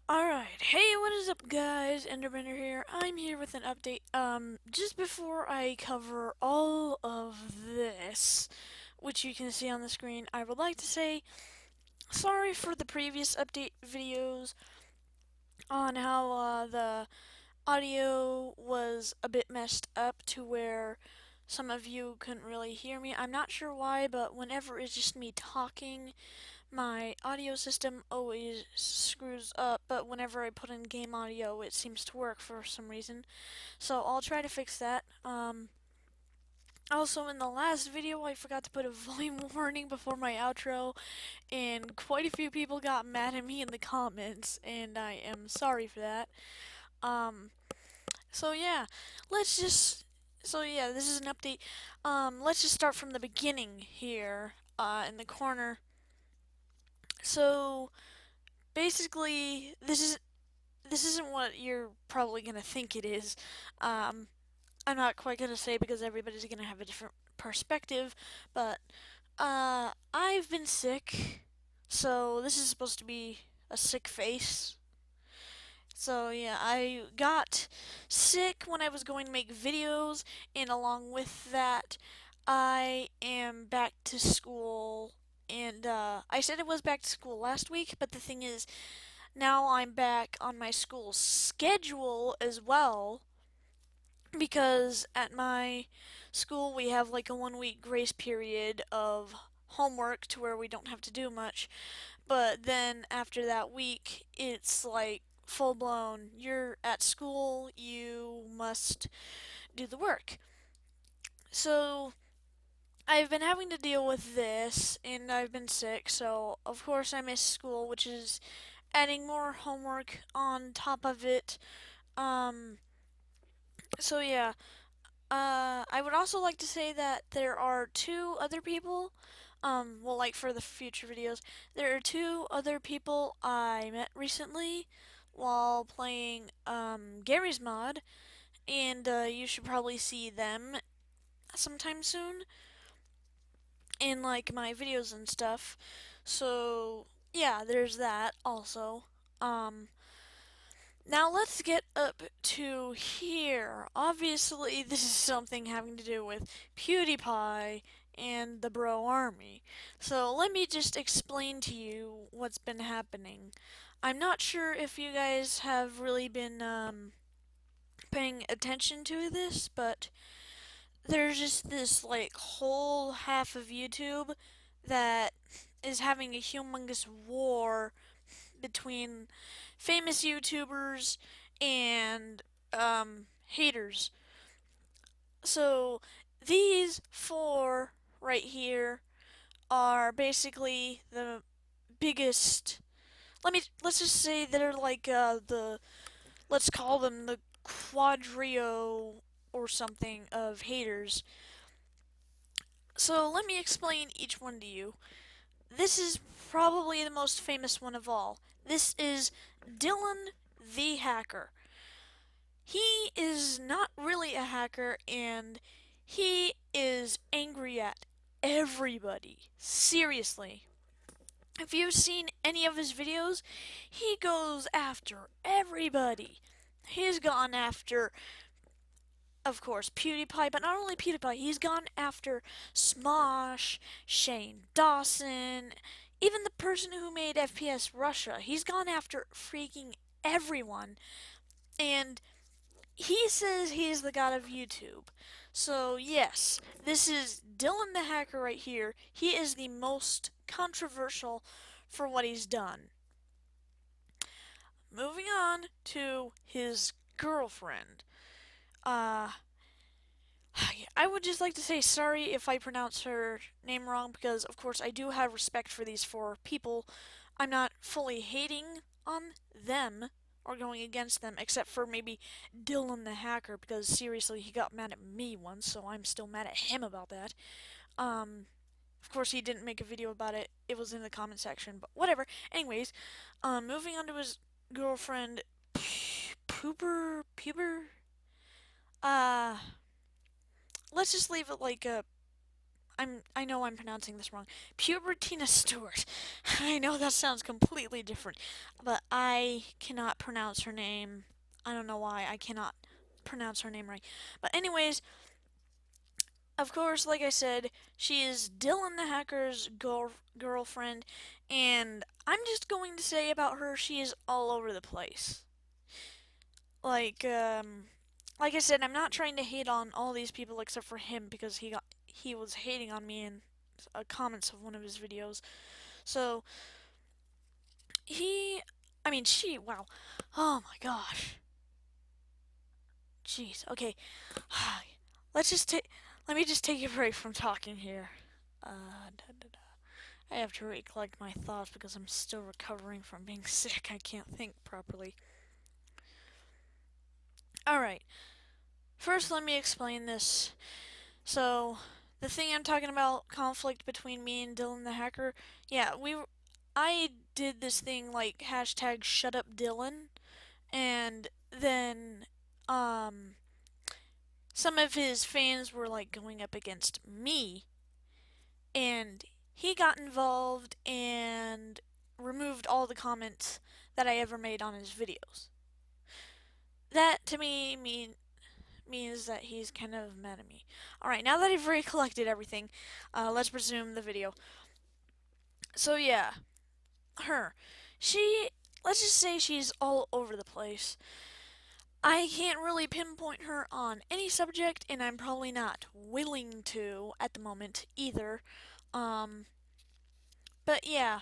Alright, hey, what is up guys? Enderbender here. I'm here with an update. Just before I cover all of this, which you can see on the screen, I would like to say sorry for the previous update videos on how the audio was a bit messed up to where some of you couldn't really hear me. I'm not sure why, but whenever it's just me talking, my audio system always screws up, but whenever I put in game audio, it seems to work for some reason. So I'll try to fix that. Also, in the last video, I forgot to put a volume warning before my outro, and quite a few people got mad at me in the comments, and I am sorry for that. Um, so yeah, let's just. So yeah, this is an update. Let's just start from the beginning here, in the corner. So basically, this isn't what you're probably gonna think it is. Um, I'm not quite gonna say because everybody's gonna have a different perspective, but I've been sick, so this is supposed to be a sick face. So yeah, I got sick when I was going to make videos, and along with that, I am back to school. And I said it was back to school last week, but the thing is, now I'm back on my school schedule as well because at my school we have like a 1 week grace period of homework to where we don't have to do much. But then after that week, it's like full blown. You're at school, you must do the work. So I've been having to deal with this and I've been sick, so of course I miss school, which is adding more homework on top of it. Um, so yeah, I would also like to say that there are two other people. Well, like for the future videos, there are two other people I met recently while playing Gary's mod, and you should probably see them sometime soon in like my videos and stuff. So yeah, there's that also. Um, Now let's get up to here. Obviously, this is something having to do with PewDiePie and the Broarmy. So let me just explain to you what's been happening. I'm not sure if you guys have really been paying attention to this, but there's just this like whole half of YouTube that is having a humongous war between famous YouTubers and haters. So these four right here are basically the biggest. Let's just say they're like the let's call them the Quadrio or something of haters. So let me explain each one to you. This is probably the most famous one of all. This is Dylan the Hacker. He is not really a hacker and he is angry at everybody. Seriously. If you've seen any of his videos, he goes after everybody. He's gone after, of course, PewDiePie, but not only PewDiePie, he's gone after Smosh, Shane Dawson, even the person who made FPS Russia. He's gone after freaking everyone. And he says he's the god of YouTube. So, yes, this is Dylan the Hacker right here. He is the most controversial for what he's done. Moving on to his girlfriend. Uh, I would just like to say sorry if I pronounce her name wrong because, of course, I do have respect for these four people. I'm not fully hating on them or going against them, except for maybe Dylan the Hacker because seriously, he got mad at me once, so I'm still mad at him about that. Um, of course, he didn't make a video about it. It was in the comment section, but whatever. Anyways, moving on to his girlfriend, Puber. Uh, let's just leave it like a. I know I'm pronouncing this wrong. Pubertina Stewart. I know that sounds completely different, but I cannot pronounce her name. I don't know why I cannot pronounce her name right. But anyways, of course, like I said, she is Dylan the Hacker's girlfriend, and I'm just going to say about her, she is all over the place. Like, like I said, I'm not trying to hate on all these people except for him because he was hating on me in comments of one of his videos. So he, I mean, she, wow, oh my gosh, jeez. Okay, let's just take. Let me just take a break from talking here. Da, da, da. I have to recollect my thoughts because I'm still recovering from being sick. I can't think properly. Alright, first let me explain this. So, the thing I'm talking about, conflict between me and Dylan the Hacker, yeah, I did this thing like hashtag shut up Dylan, and then, some of his fans were like going up against me, and he got involved and removed all the comments that I ever made on his videos. That to me means that he's kind of mad at me. Alright, now that I've recollected everything, let's resume the video. So yeah, her. She, let's just say she's all over the place. I can't really pinpoint her on any subject, and I'm probably not willing to at the moment either. Um, but yeah,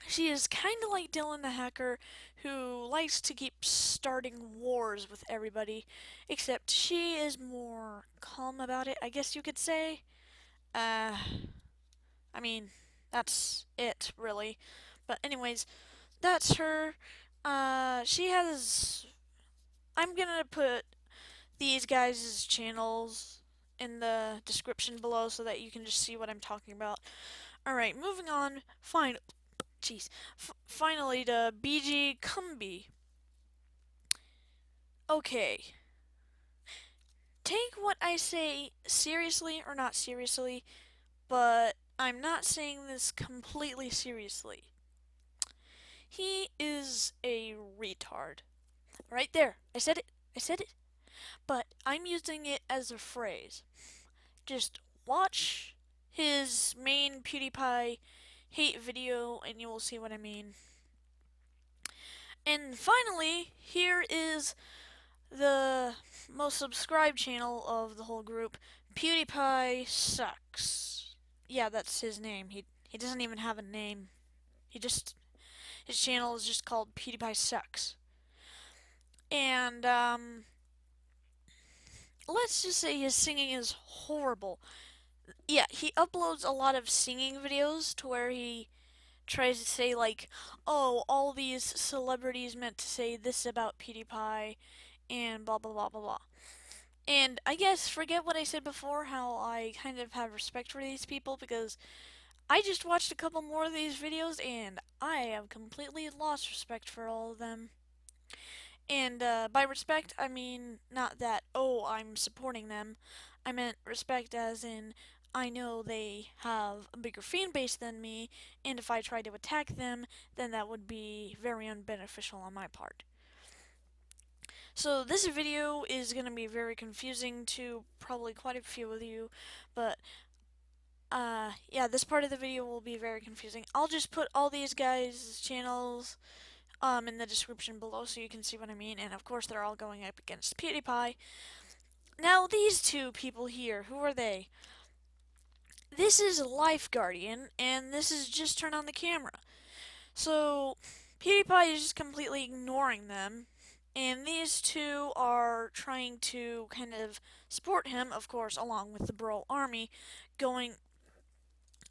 she is kind of like Dylan the Hacker, who likes to keep starting wars with everybody, except she is more calm about it, I guess you could say. Uh, I mean, that's it, really. But, anyways, that's her. She has. I'm gonna put these guys' channels in the description below so that you can just see what I'm talking about. Alright, moving on. Fine. Jeez. Finally to BG Cumby. Okay. Take what I say seriously or not seriously, but I'm not saying this completely seriously. He is a retard. Right there. I said it. I said it. But I'm using it as a phrase. Just watch his main PewDiePie hate video and you will see what I mean. And finally, here is the most subscribed channel of the whole group. PewDiePie Sucks. Yeah, that's his name. He doesn't even have a name. His channel is just called PewDiePie Sucks. And let's just say his singing is horrible. Yeah, he uploads a lot of singing videos to where he tries to say like, oh, all these celebrities meant to say this about PewDiePie and blah blah blah blah blah. And I guess forget what I said before, how I kind of have respect for these people because I just watched a couple more of these videos and I have completely lost respect for all of them. And by respect, I mean not that, oh, I'm supporting them. I meant respect as in I know they have a bigger fan base than me, and if I tried to attack them, then that would be very unbeneficial on my part. So this video is going to be very confusing to probably quite a few of you, but yeah, this part of the video will be very confusing. I'll just put all these guys' channels in the description below so you can see what I mean, and of course they're all going up against PewDiePie. Now these two people here, who are they? This is Life Guardian, and this is Just Turn on the Camera. So PewDiePie is just completely ignoring them, and these two are trying to kind of support him, of course, along with the Broarmy, going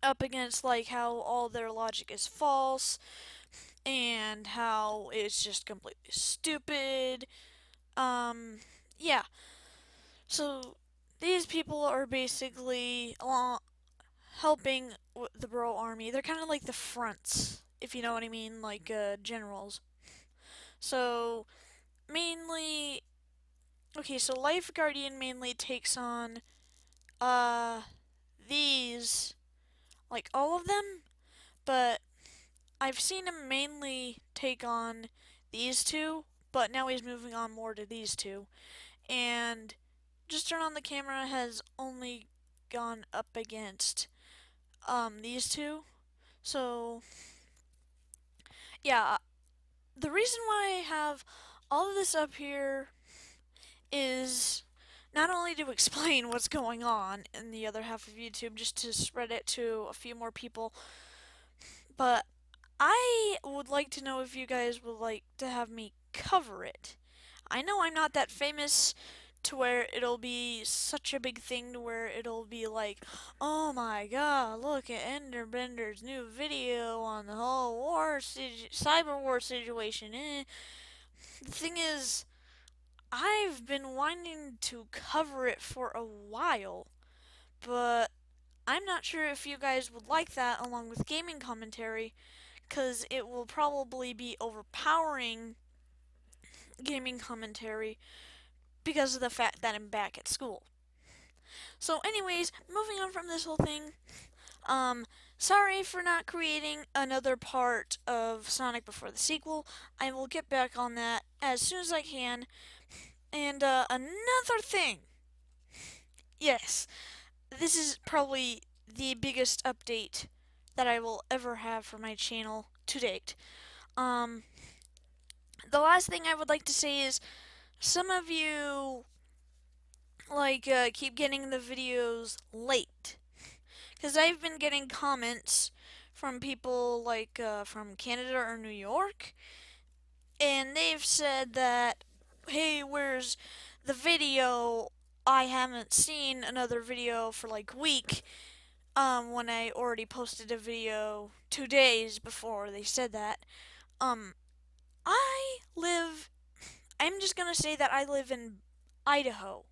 up against like how all their logic is false and how it's just completely stupid. Yeah. So these people are basically helping the Broarmy. They're kind of like the fronts, if you know what I mean, like generals. So mainly, okay. So Life Guardian mainly takes on uh these, like all of them, but I've seen him mainly take on these two, but now he's moving on more to these two. And just turn on the camera has only gone up against these two. So yeah, the reason why I have all of this up here is not only to explain what's going on in the other half of YouTube, just to spread it to a few more people, but I would like to know if you guys would like to have me cover it. I know I'm not that famous to where it'll be such a big thing to where it'll be like, oh my god, look at Enderbender's new video on the whole cyber war situation. The thing is, I've been wanting to cover it for a while, but I'm not sure if you guys would like that along with gaming commentary, because it will probably be overpowering gaming commentary because of the fact that I'm back at school. So, anyways, moving on from this whole thing, sorry for not creating another part of Sonic before the sequel. I will get back on that as soon as I can. And, another thing. Yes, this is probably the biggest update that I will ever have for my channel to date. The last thing I would like to say is some of you keep getting the videos late, because I've been getting comments from people from Canada or New York, and they've said that, hey, where's the video? I haven't seen another video for like a week, when I already posted a video 2 days before they said that. Um, I'm just gonna say that I live in Idaho,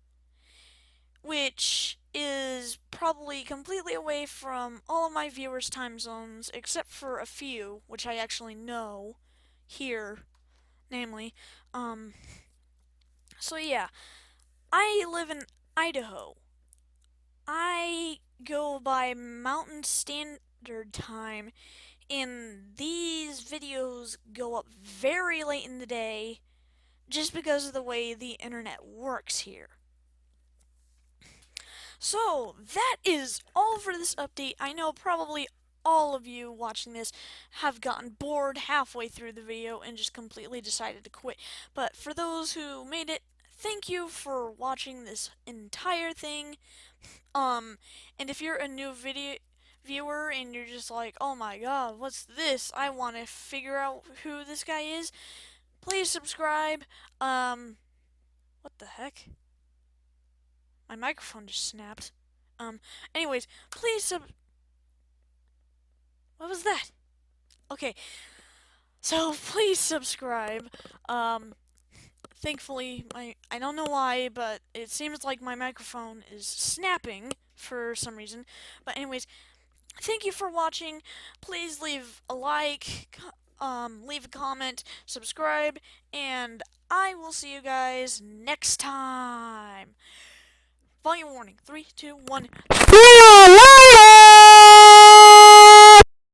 which is probably completely away from all of my viewers' time zones, except for a few, which I actually know here, namely. Um, so yeah, I live in Idaho. I go by Mountain Standard Time, and these videos go up very late in the day just because of the way the internet works here. So, that is all for this update. I know probably all of you watching this have gotten bored halfway through the video and just completely decided to quit. But for those who made it, thank you for watching this entire thing. And if you're a new video viewer and you're just like, oh my god, what's this? I want to figure out who this guy is. Please subscribe. What the heck? My microphone just snapped. Anyways, please what was that? Okay, so please subscribe. Thankfully, I don't know why, but it seems like my microphone is snapping for some reason. But anyways, thank you for watching. Please leave a like, leave a comment, subscribe, and I will see you guys next time. Volume warning. 3, 2, 1. See you later!